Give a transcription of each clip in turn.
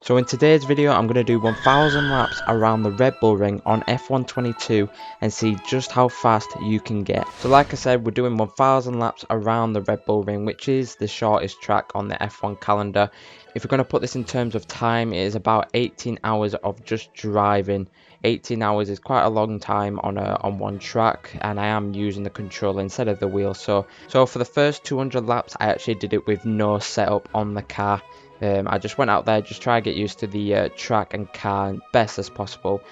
So in today's video, I'm going to do 1000 laps around the Red Bull Ring on F122 and see just how fast you can get. So like I said, we're doing 1000 laps around the Red Bull Ring, which is the shortest track on the F1 calendar. If we're going to put this in terms of time, it is about 18 hours of just driving. 18 hours is quite a long time on one track, and I am using the controller instead of the wheel. So for the first 200 laps, I actually did it with no setup on the car. I just went out there, just try to get used to the track and car best as possible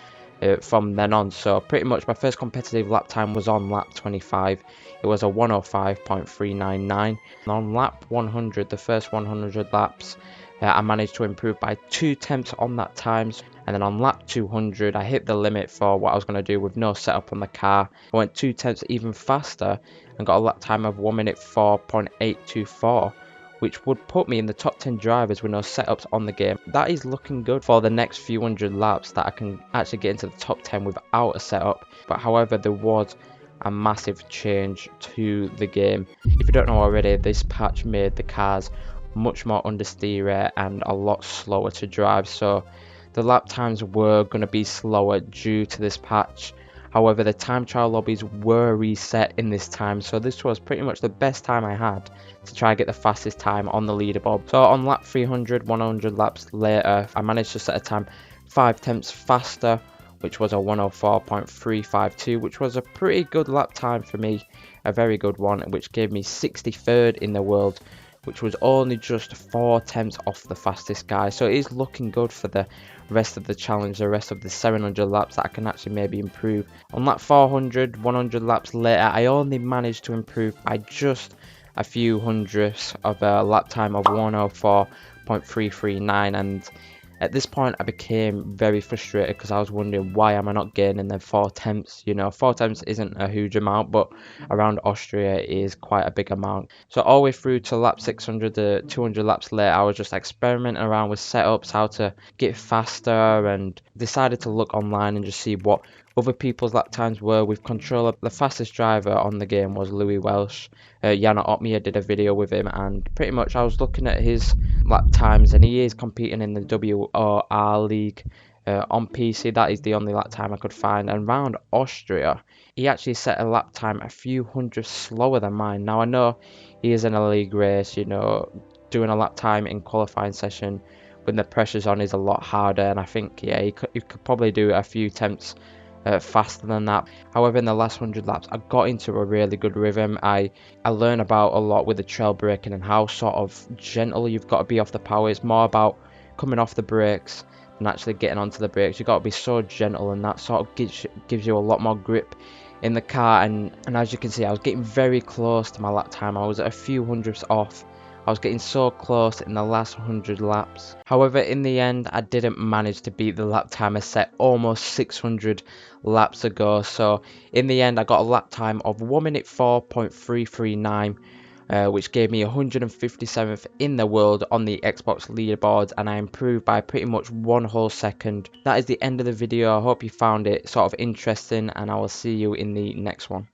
from then on. So pretty much my first competitive lap time was on lap 25. It was a 105.399. And on lap 100, the first 100 laps, I managed to improve by 2 tenths on that time. And then on lap 200, I hit the limit for what I was going to do with no setup on the car. I went 2 tenths even faster and got a lap time of 1 minute 4.824. which would put me in the top 10 drivers with no setups on the game. That is looking good for the next few hundred laps, that I can actually get into the top 10 without a setup. But however, there was a massive change to the game. If you don't know already, this patch made the cars much more understeer and a lot slower to drive, so the lap times were going to be slower due to this patch. However, the time trial lobbies were reset in this time, so this was pretty much the best time I had to try and get the fastest time on the leaderboard. So on lap 300, 100 laps later, I managed to set a time 5 tenths faster, which was a 104.352, which was a pretty good lap time for me, a very good one, which gave me 63rd in the world, which was only just 4 tenths off the fastest guy. So it is looking good for the rest of the challenge, the rest of the 700 laps, that I can actually maybe improve. On lap 400, 100 laps later, I only managed to improve by just a few hundredths of a lap time of 104.339, and at this point I became very frustrated because I was wondering, why am I not gaining the 4 tenths? You know, 4 tenths isn't a huge amount, but around Austria is quite a big amount. So all the way through to lap 600 to 200 laps later, I was just experimenting around with setups, how to get faster, and decided to look online and just see what other people's lap times were with controller. The fastest driver on the game was Louis Welsh. Yana Otmia did a video with him, and pretty much I was looking at his lap times, and he is competing in the WOR League on PC. That is the only lap time I could find, and round Austria he actually set a lap time a few hundredths slower than mine. Now I know he is in a league race, you know, doing a lap time in qualifying session when the pressure's on is a lot harder, and I think, yeah, he could probably do a few tenths faster than that. However, in the last 100 laps, I got into a really good rhythm. I learned about a lot with the trail braking and how sort of gentle you've got to be off the power. It's more about coming off the brakes and actually getting onto the brakes. You've got to be so gentle, and that sort of gives you a lot more grip in the car. And as you can see, I was getting very close to my lap time. I was a few hundredths off. I was getting so close in the last 100 laps. However, in the end, I didn't manage to beat the lap time I set almost 600 laps ago. So in the end, I got a lap time of 1 minute 4.339, which gave me 157th in the world on the Xbox leaderboards, and I improved by pretty much 1 whole second. That is the end of the video. I hope you found it sort of interesting, and I will see you in the next one.